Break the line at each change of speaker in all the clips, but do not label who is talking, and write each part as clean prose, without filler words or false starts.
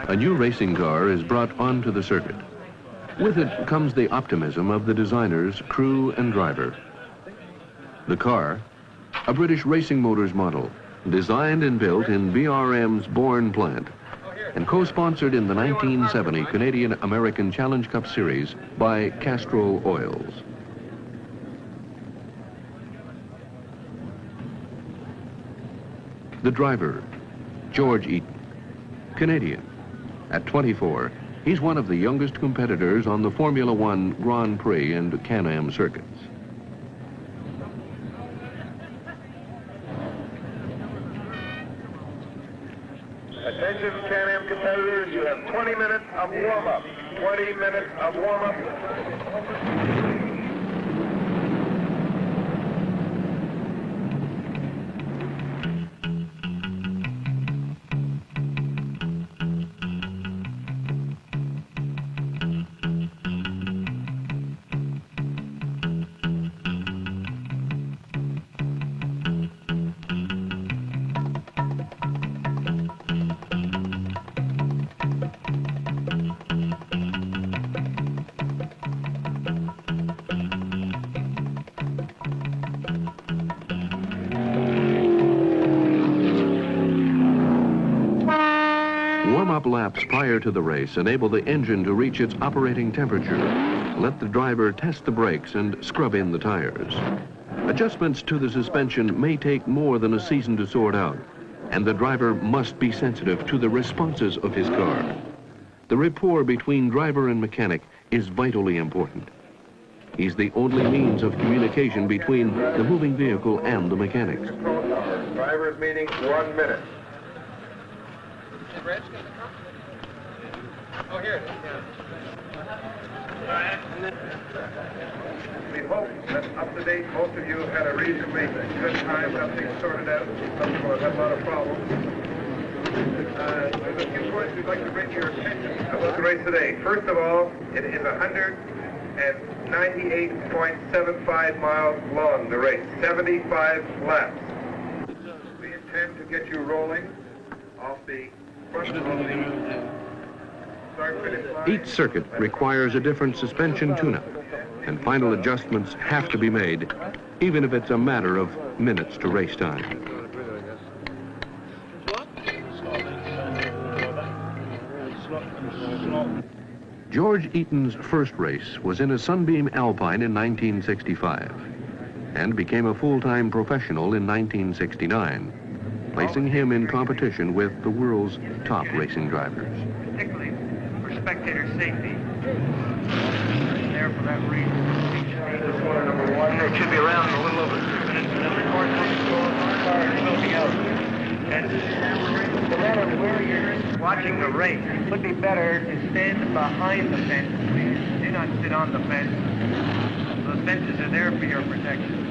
A new racing car is brought onto the circuit. With it comes the optimism of the designers, crew, and driver. The car, a British Racing Motors model, designed and built in BRM's Bourne plant, and co-sponsored in the 1970 Canadian-American Challenge Cup Series by Castrol Oils. The driver, George Eaton, Canadian. At 24, he's one of the youngest competitors on the Formula One Grand Prix and CanAm circuits.
Attention CanAm competitors, you have 20 minutes of warm-up. 20 minutes of warm-up.
Warm-up laps prior to the race enable the engine to reach its operating temperature. Let the driver test the brakes and scrub in the tires. Adjustments to the suspension may take more than a season to sort out, and the driver must be sensitive to the responses of his car. The rapport between driver and mechanic is vitally important. He's the only means of communication between the moving vehicle and the mechanics.
Drivers meeting 1 minute.
Oh, here it is.
We hope that up to date, most of you have had a reasonably good time, got things sorted out. Some people have had a lot of problems. There's a few points we'd like to bring to your attention about the race today. First of all, it is 198.75 miles long, the race, 75 laps. We intend to get you rolling off the front of the start-finish line.
Each circuit requires a different suspension tune-up, and final adjustments have to be made, even if it's a matter of minutes to race time. George Eaton's first race was in a Sunbeam Alpine in 1965, and became a full-time professional in 1969, placing him in competition with the world's top racing drivers.
Particularly for spectator safety. There for that reason. It should be around in a little over 2 minutes, and then the car will be out. And no matter where you're watching the race, it would be better to stand behind the fence, please. Do not sit on the fence. Those fences are there for your protection.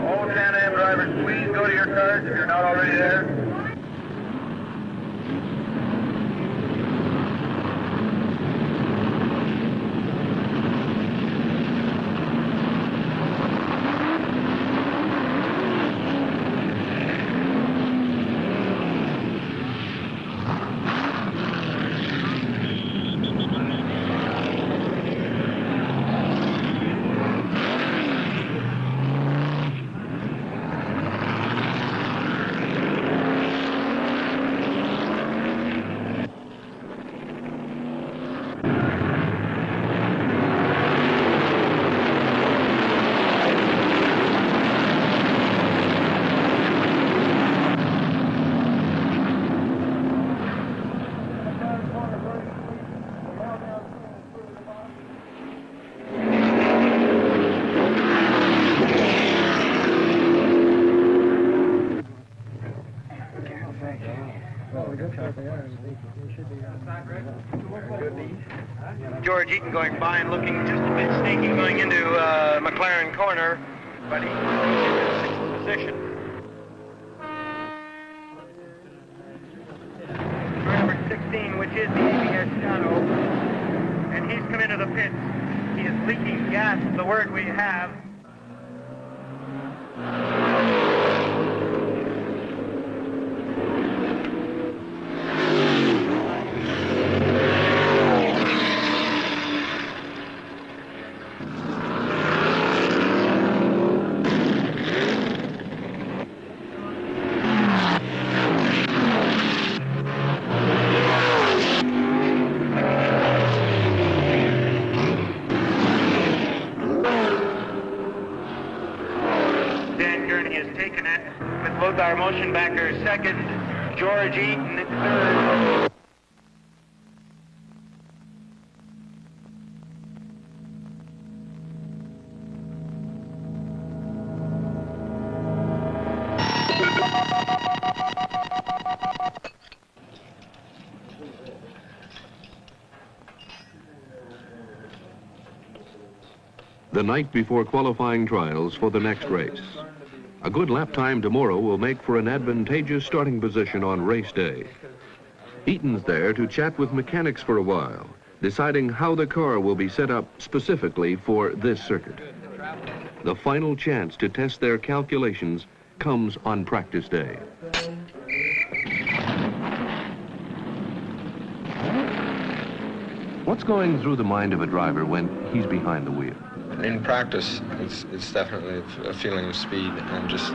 All CanAm drivers, please go to your cars if you're not already there. George Eaton going by and looking just a bit sneaky going into McLaren corner.
buddy. Sixth position. Car number 16, which is the ABS Shadow, and he's come into the pits. He is leaking gas, is the word we have. Both our motion backers second, George Eaton third.
The night before qualifying trials for the next race. A good lap time tomorrow will make for an advantageous starting position on race day. Eaton's there to chat with mechanics for a while, deciding how the car will be set up specifically for this circuit. The final chance to test their calculations comes on practice day. What's going through the mind of a driver when he's behind the wheel?
In practice, it's definitely a feeling of speed and just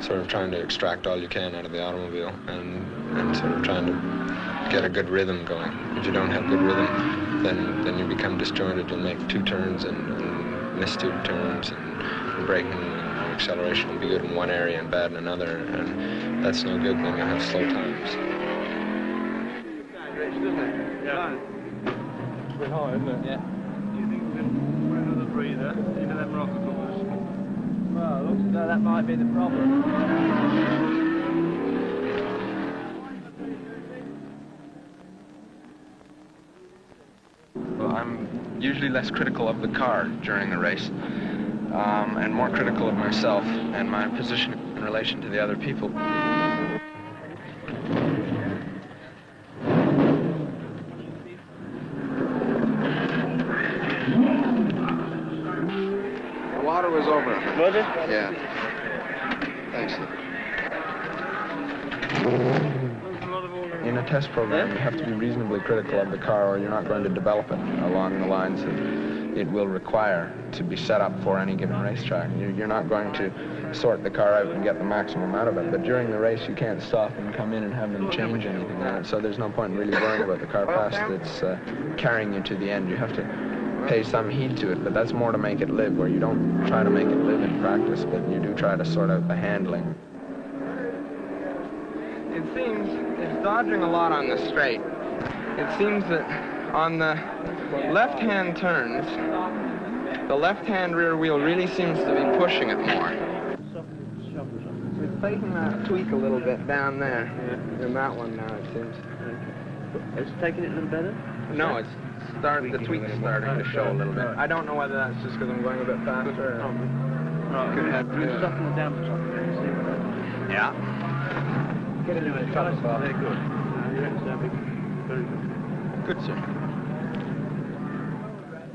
sort of trying to extract all you can out of the automobile and sort of trying to get a good rhythm going. If you don't have good rhythm, then you become disjointed. You'll make two turns and miss two turns, and braking and acceleration will be good in one area and bad in another, and that's no good. Then you'll have slow times.
Yeah.
It's been high, isn't it?
Yeah. Do you think we can put another breather into them rocker covers?
Well, it looks as though that might be the problem.
Well, I'm usually less critical of the car during the race, and more critical of myself and my position in relation to the other people.
Water was over.
Was it?
Yeah. Thanks.
In a test program, you have to be reasonably critical of the car, or you're not going to develop it along the lines that it will require to be set up for any given racetrack. You're not going to sort the car out and get the maximum out of it, but during the race you can't stop and come in and have them change anything in it, so there's no point in really worrying about the car past that's carrying you to the end. You have to pay some heed to it, but that's more to make it live, where you don't try to make it live in practice, but you do try to sort out the handling.
It seems it's dodging a lot on the straight. It seems that on the left-hand turns, the left-hand rear wheel really seems to be pushing it more. It's taking that tweak a little bit down there. In that one now, it seems.
It's taking it a little better?
No, it's starting. The tweak's starting to show a little bit. I don't know whether that's just because I'm going a bit faster.
Right,
Could have
soften it down for something.
Yeah.
Get it anyway, fellas. Very good. You reckon so? Very good.
Good, sir.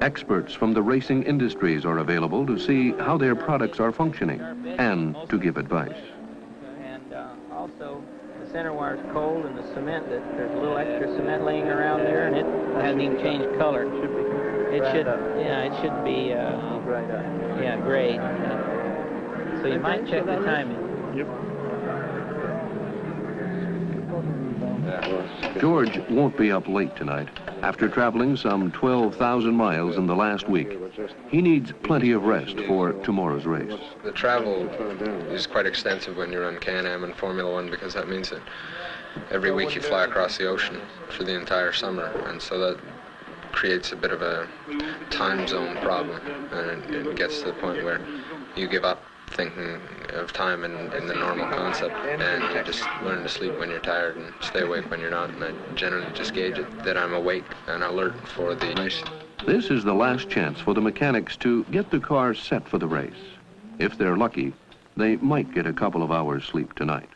Experts from the racing industries are available to see how their products are functioning and to give advice.
And also, the center wire's cold, and the cement, there's a little extra cement laying around there, and it hasn't even changed color. It should, yeah, it should be, yeah, grayed. So you might check the timing.
Yep.
George won't be up late tonight. After traveling some 12,000 miles in the last week, he needs plenty of rest for tomorrow's race.
The travel is quite extensive when you run CanAm and Formula One, because that means that every week you fly across the ocean for the entire summer, and so that creates a bit of a time zone problem, and it gets to the point where you give up thinking of time in the normal concept, and you just learn to sleep when you're tired and stay awake when you're not, and I generally just gauge it that I'm awake and alert for the race.
This is the last chance for the mechanics to get the car set for the race. If they're lucky, they might get a couple of hours sleep tonight.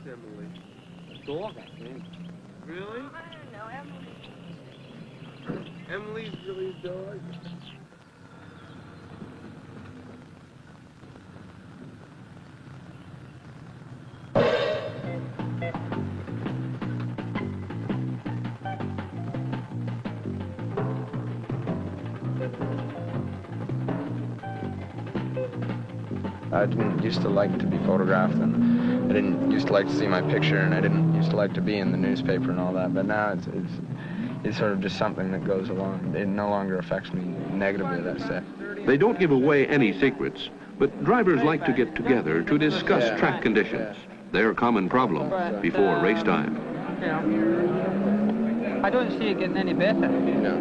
Emily. A dog, I think. Really?
No, Emily.
Emily's really a dog.
I didn't used to like to be photographed, and I didn't used to like to see my picture, and I didn't used to like to be in the newspaper and all that. But now it's sort of just something that goes along. It no longer affects me negatively, let's say.
They don't give away any secrets, but drivers like to get together to discuss track conditions, their common problem before race time.
You know, I don't see it getting any better.
No.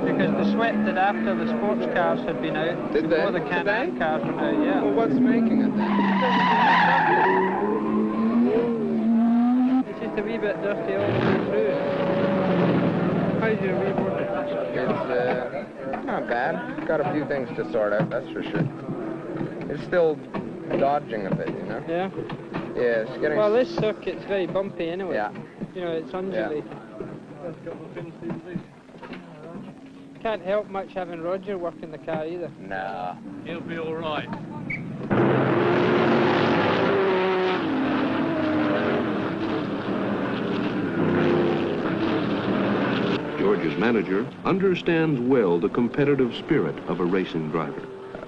Because the sweat did after the sports cars had been out.
Did they?
Before the CanAm cars were out, yeah.
Well, what's making it then?
It's just a wee bit dirty all the way through. How's your reboard?
It's not bad. Got a few things to sort out, that's for sure. It's still dodging a bit, you know?
Yeah.
Yeah, it's getting...
Well, this circuit's very bumpy anyway.
Yeah.
You know, it's undulating. Can't help much having Roger working the car either.
Nah.
He'll be all right.
George's manager understands well the competitive spirit of a racing driver.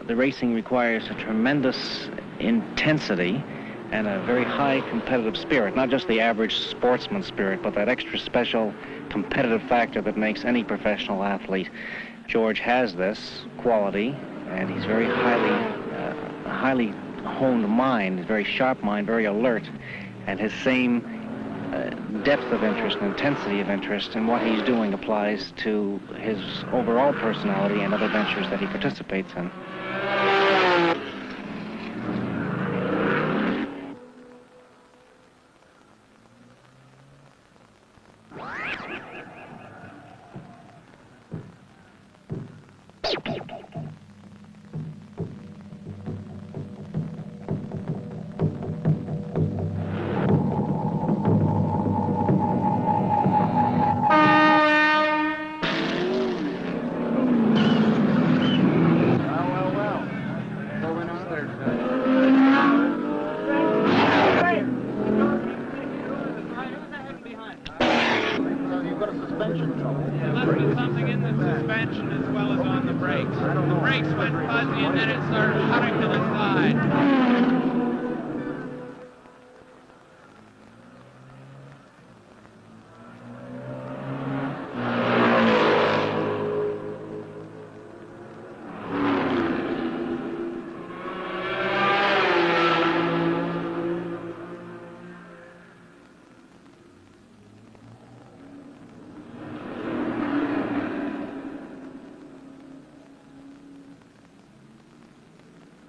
The racing requires a tremendous intensity and a very high competitive spirit, not just the average sportsman spirit, but that extra special competitive factor that makes any professional athlete. George has this quality, and he's very highly honed mind, very sharp mind, very alert, and his same depth of interest and intensity of interest in what he's doing applies to his overall personality and other ventures that he participates in.
Something in the suspension as well as on the brakes. The brakes went fuzzy and then it started cutting to the side.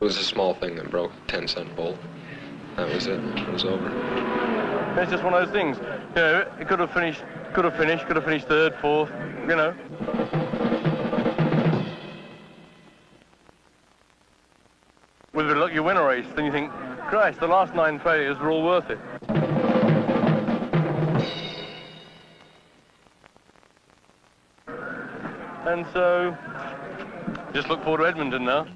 It was a small thing that broke, 10-cent bolt. That was it. It was over.
It's just one of those things. You know, it could have finished third, fourth, you know. With a bit of luck, you win a race, then you think, Christ, the last 9 failures were all worth it. And so, just look forward to Edmonton now.